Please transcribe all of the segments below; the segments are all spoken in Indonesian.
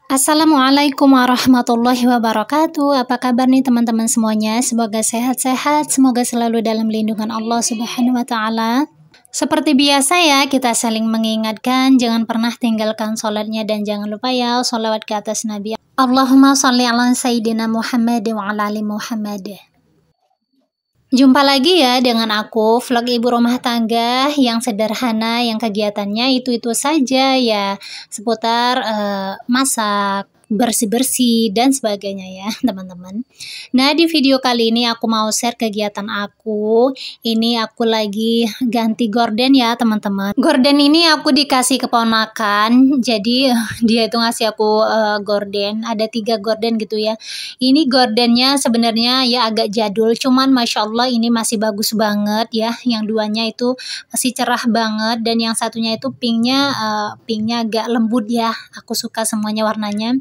Assalamualaikum warahmatullahi wabarakatuh. Apa kabar nih teman-teman semuanya? Semoga sehat-sehat, semoga selalu dalam lindungan Allah Subhanahu wa taala. Seperti biasa ya, kita saling mengingatkan jangan pernah tinggalkan sholatnya dan jangan lupa ya sholawat ke atas Nabi. Allahumma sholli ala sayyidina Muhammad wa ala ali Muhammad. Jumpa lagi ya dengan aku, vlog ibu rumah tangga yang sederhana, yang kegiatannya itu-itu saja ya, seputar masak, bersih-bersih, dan sebagainya ya teman-teman. Nah di video kali ini aku mau share kegiatan aku. Ini aku lagi ganti gorden ya teman-teman. Gorden ini aku dikasih keponakan, jadi dia itu ngasih aku gorden, ada 3 gorden gitu ya. Ini gordennya sebenarnya ya agak jadul, cuman masya Allah ini masih bagus banget ya. Yang duanya itu masih cerah banget dan yang satunya itu pinknya agak lembut ya. Aku suka semuanya warnanya.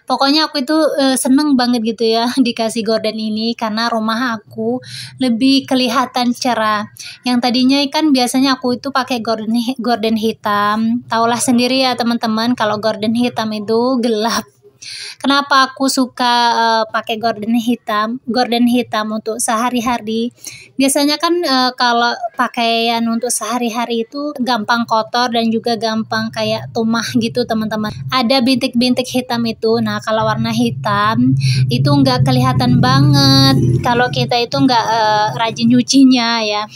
Pokoknya aku itu seneng banget gitu ya dikasih gorden ini karena rumah aku lebih kelihatan cerah. Yang tadinya kan biasanya aku itu pakai gorden hitam. Taulah sendiri ya teman-teman kalau gorden hitam itu gelap. Kenapa aku suka pakai gorden hitam untuk sehari-hari? Biasanya kan kalau pakaian untuk sehari-hari itu gampang kotor dan juga gampang kayak tumah gitu teman-teman. Ada bintik-bintik hitam itu. Nah kalau warna hitam itu nggak kelihatan banget kalau kita itu nggak rajin nyucinya ya.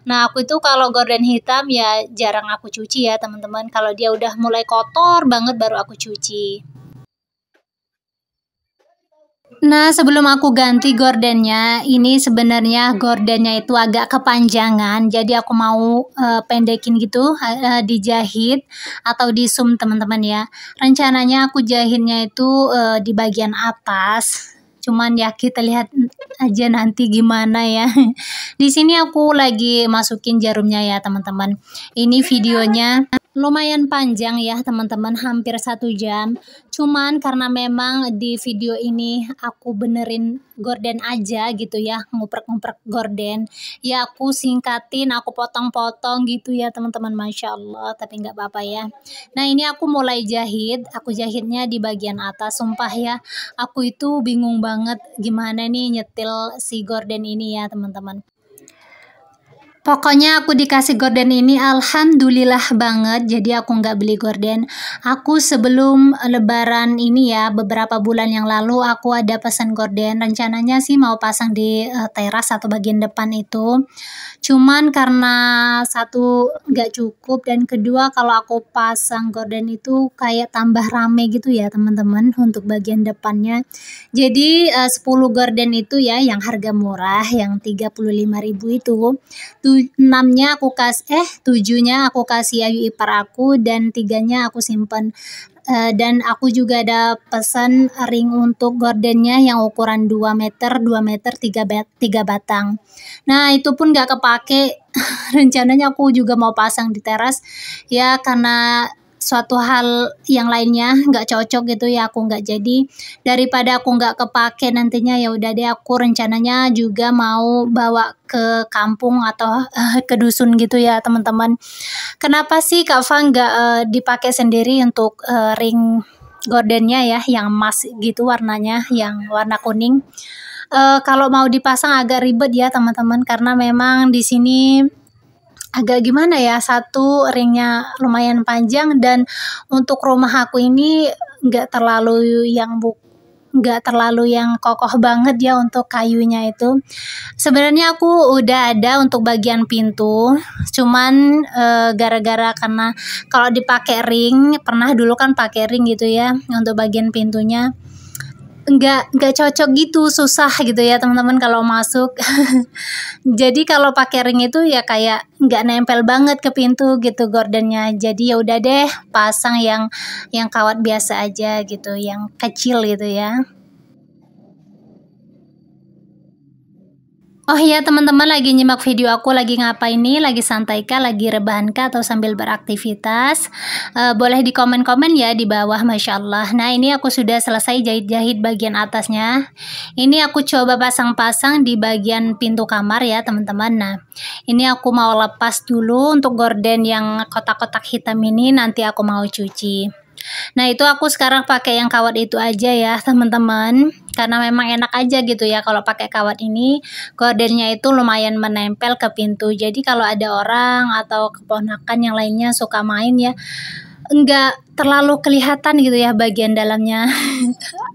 Nah aku itu kalau gorden hitam ya jarang aku cuci ya teman-teman. Kalau dia udah mulai kotor banget baru aku cuci. Nah, sebelum aku ganti gordennya, ini sebenarnya gordennya itu agak kepanjangan, jadi aku mau pendekin gitu, dijahit atau disum teman-teman ya. Rencananya aku jahitnya itu di bagian atas. Cuman ya kita lihat aja nanti gimana ya. Di sini aku lagi masukin jarumnya ya teman-teman. Ini videonya lumayan panjang ya teman-teman, hampir 1 jam. Cuman karena memang di video ini aku benerin gorden aja gitu ya, nguprek-nguprek gorden. Ya aku singkatin, aku potong-potong gitu ya teman-teman, masya Allah. Tapi nggak apa-apa ya. Nah ini aku mulai jahit, aku jahitnya di bagian atas. Sumpah ya, aku itu bingung banget gimana nih nyetil si gorden ini ya teman-teman. Pokoknya aku dikasih gorden ini alhamdulillah banget, jadi aku nggak beli gorden. Aku sebelum lebaran ini ya, beberapa bulan yang lalu aku ada pesan gorden. Rencananya sih mau pasang di teras atau bagian depan itu. Cuman karena satu nggak cukup dan kedua kalau aku pasang gorden itu kayak tambah rame gitu ya teman-teman untuk bagian depannya. Jadi 10 gorden itu ya yang harga murah yang 35.000 itu. 7-nya aku kasih ayu ipar aku dan 3-nya aku simpen. Dan aku juga ada pesan ring untuk gordennya yang ukuran 2 meter 3 batang. Nah itu pun gak kepake. Rencananya aku juga mau pasang di teras ya, karena suatu hal yang lainnya nggak cocok gitu ya, aku nggak jadi. Daripada aku nggak kepake nantinya, ya udah deh aku rencananya juga mau bawa ke kampung atau ke dusun gitu ya teman-teman. Kenapa sih Kak Fa nggak dipakai sendiri untuk ring gordennya ya yang emas gitu warnanya, yang warna kuning? Kalau mau dipasang agak ribet ya teman-teman, karena memang di sini agak gimana ya, satu ringnya lumayan panjang dan untuk rumah aku ini nggak terlalu yang kokoh banget ya untuk kayunya itu. Sebenarnya aku udah ada untuk bagian pintu, cuman gara-gara karena kalau dipakai ring, pernah dulu kan pakai ring gitu ya untuk bagian pintunya, nggak cocok gitu, susah gitu ya teman-teman kalau masuk. Jadi kalau pakai ring itu ya kayak nggak nempel banget ke pintu gitu gordennya. Jadi ya udah deh pasang yang kawat biasa aja gitu, yang kecil gitu ya. Oh iya teman-teman, lagi nyimak video aku lagi ngapain nih? Lagi santai kah? Lagi rebahan kah? Atau sambil beraktivitas? Boleh di komen-komen ya di bawah, Masya Allah. Nah ini aku sudah selesai jahit-jahit bagian atasnya. Ini aku coba pasang-pasang di bagian pintu kamar ya teman-teman. Nah ini aku mau lepas dulu untuk gorden yang kotak-kotak hitam ini, nanti aku mau cuci. Nah itu aku sekarang pakai yang kawat itu aja ya teman-teman, karena memang enak aja gitu ya kalau pakai kawat ini. Gordennya itu lumayan menempel ke pintu, jadi kalau ada orang atau keponakan yang lainnya suka main ya, enggak terlalu kelihatan gitu ya bagian dalamnya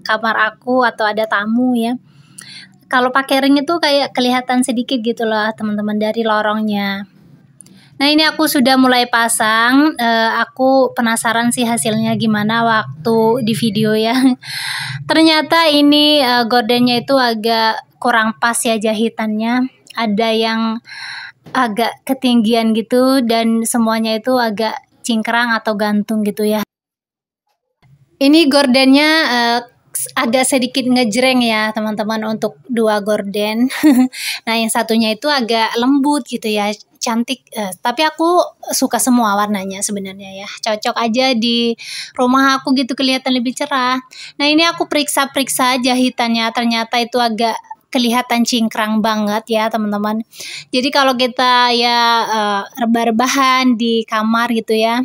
kamar aku atau ada tamu ya. Kalau pakai ring itu kayak kelihatan sedikit gitu loh teman-teman dari lorongnya. Nah ini aku sudah mulai pasang, aku penasaran sih hasilnya gimana waktu di video ya. Ternyata ini gordennya itu agak kurang pas ya jahitannya, ada yang agak ketinggian gitu dan semuanya itu agak cingkrang atau gantung gitu ya. Ini gordennya agak sedikit ngejreng ya teman-teman untuk dua gorden. Nah yang satunya itu agak lembut gitu ya, cantik. Tapi aku suka semua warnanya sebenarnya ya, cocok aja di rumah aku gitu, kelihatan lebih cerah. Nah ini aku periksa-periksa jahitannya, ternyata itu agak kelihatan cingkrang banget ya teman-teman. Jadi kalau kita ya rebah-rebahan di kamar gitu ya,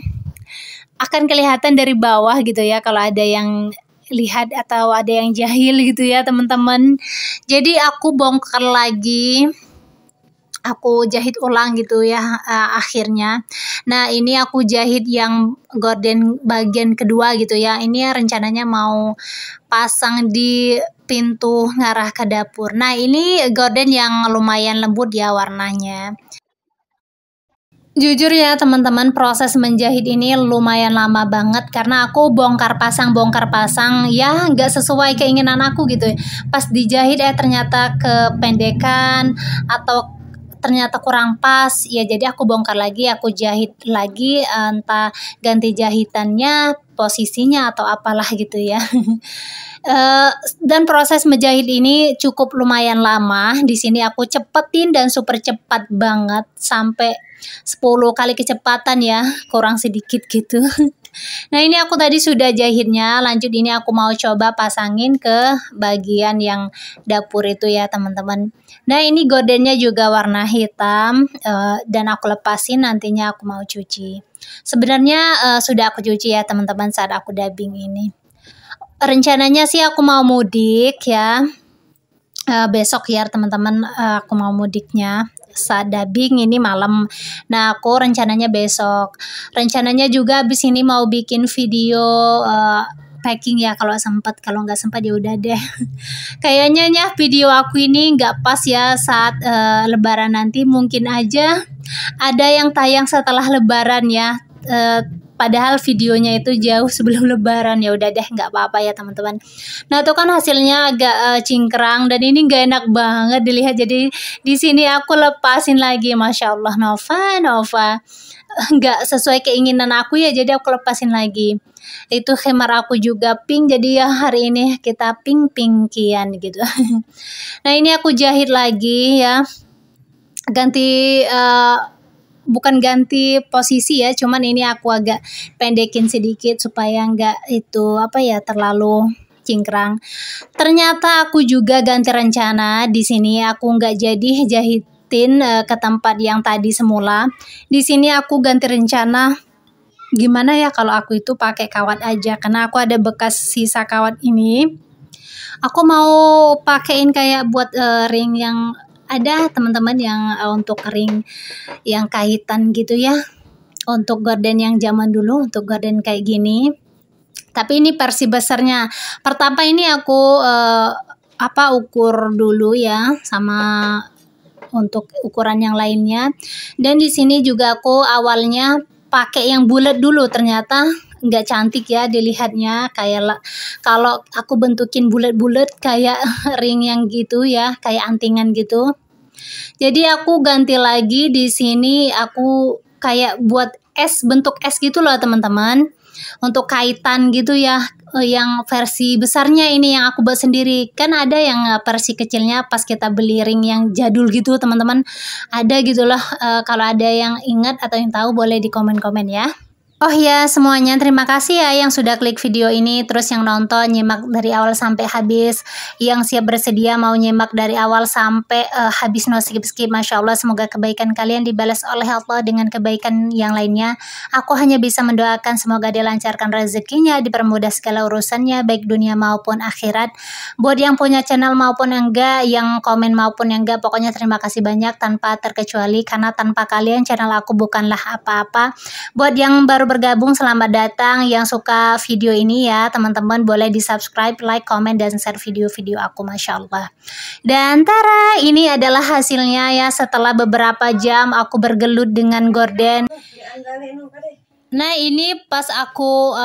akan kelihatan dari bawah gitu ya kalau ada yang lihat atau ada yang jahil gitu ya teman-teman. Jadi aku bongkar lagi, aku jahit ulang gitu ya akhirnya. Nah ini aku jahit yang gorden bagian kedua gitu ya. Ini rencananya mau pasang di pintu ngarah ke dapur. Nah ini gorden yang lumayan lembut ya warnanya. Jujur ya teman-teman, proses menjahit ini lumayan lama banget karena aku bongkar pasang ya nggak sesuai keinginan aku gitu. Pas dijahit ternyata kependekan atau ternyata kurang pas ya, jadi aku bongkar lagi, aku jahit lagi, entah ganti jahitannya, posisinya atau apalah gitu ya. Dan proses menjahit ini cukup lumayan lama. Di sini aku cepetin dan super cepat banget sampai 10 kali kecepatan ya, kurang sedikit gitu. Nah ini aku tadi sudah jahitnya, lanjut ini aku mau coba pasangin ke bagian yang dapur itu ya teman-teman. Nah ini gordennya juga warna hitam, dan aku lepasin, nantinya aku mau cuci. Sebenarnya sudah aku cuci ya teman-teman saat aku dubbing ini. Rencananya sih aku mau mudik ya, besok ya teman-teman, aku mau mudiknya saat dubbing ini malam. Nah aku rencananya besok, rencananya juga abis ini mau bikin video packing ya kalau sempat, kalau nggak sempat ya udah deh. Kayaknya ya video aku ini nggak pas ya saat lebaran nanti, mungkin aja ada yang tayang setelah lebaran ya. Padahal videonya itu jauh sebelum lebaran, ya udah deh nggak apa-apa ya teman-teman. Nah itu kan hasilnya agak cingkrang dan ini nggak enak banget dilihat, jadi di sini aku lepasin lagi. Masya Allah Nova nggak sesuai keinginan aku ya, jadi aku lepasin lagi. Itu khemar aku juga pink, jadi ya hari ini kita pink-pinkian gitu. Nah ini aku jahit lagi ya, ganti bukan ganti posisi ya, cuman ini aku agak pendekin sedikit supaya nggak itu apa ya terlalu cingkrang. Ternyata aku juga ganti rencana, di sini aku nggak jadi jahitin ke tempat yang tadi semula. Di sini aku ganti rencana, gimana ya kalau aku itu pakai kawat aja, karena aku ada bekas sisa kawat ini. Aku mau pakein kayak buat ring yang ada teman-teman, yang untuk ring yang kaitan gitu ya, untuk gorden yang zaman dulu, untuk gorden kayak gini. Tapi ini versi besarnya. Pertama ini aku ukur dulu ya sama untuk ukuran yang lainnya. Dan di sini juga aku awalnya pakai yang bulat dulu, ternyata nggak cantik ya dilihatnya, kayak kalau aku bentukin bulat-bulat kayak ring yang gitu ya, kayak antingan gitu. Jadi aku ganti lagi, di sini aku kayak buat es, bentuk es gitu loh teman-teman. untuk kaitan gitu ya, yang versi besarnya ini yang aku buat sendiri. Kan ada yang versi kecilnya pas kita beli ring yang jadul gitu teman-teman, ada gitu loh. Kalau ada yang ingat atau yang tahu boleh di komen-komen ya. Oh ya semuanya, terima kasih ya yang sudah klik video ini, terus yang nonton nyimak dari awal sampai habis, yang siap bersedia mau nyimak dari awal sampai habis, no skip-skip. Masya Allah, semoga kebaikan kalian dibalas oleh Allah dengan kebaikan yang lainnya. Aku hanya bisa mendoakan semoga dilancarkan rezekinya, dipermudah segala urusannya baik dunia maupun akhirat. Buat yang punya channel maupun enggak, yang komen maupun yang enggak, pokoknya terima kasih banyak tanpa terkecuali, karena tanpa kalian channel aku bukanlah apa-apa. Buat yang baru bergabung, selamat datang. Yang suka video ini ya teman-teman boleh di subscribe, like, komen, dan share video-video aku. Masya Allah. Dan tara, ini adalah hasilnya ya setelah beberapa jam aku bergelut dengan gorden. Nah ini pas aku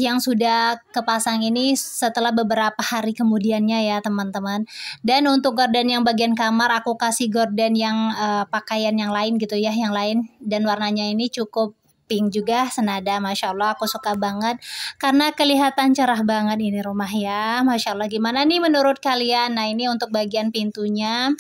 yang sudah kepasang ini setelah beberapa hari kemudiannya ya teman-teman. Dan untuk gorden yang bagian kamar aku kasih gorden yang pakaian yang lain gitu ya, yang lain, dan warnanya ini cukup pink juga senada. Masya Allah, aku suka banget karena kelihatan cerah banget ini rumah ya. Masya Allah, gimana nih menurut kalian? Nah ini untuk bagian pintunya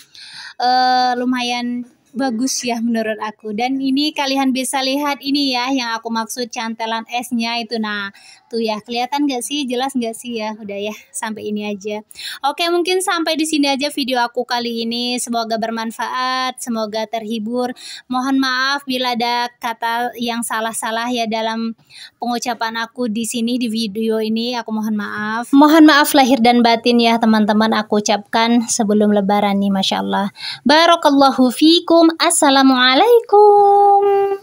lumayan bagus ya menurut aku. Dan ini kalian bisa lihat ini ya yang aku maksud cantelan esnya itu. Nah tuh ya, kelihatan gak sih, jelas gak sih ya? Udah ya, sampai ini aja. Oke, mungkin sampai di sini aja video aku kali ini. Semoga bermanfaat, semoga terhibur. Mohon maaf bila ada kata yang salah-salah ya dalam pengucapan aku di sini di video ini. Aku mohon maaf. Mohon maaf lahir dan batin ya teman-teman, aku ucapkan sebelum lebaran nih. Masya Allah. Barakallahu fikum. Assalamualaikum.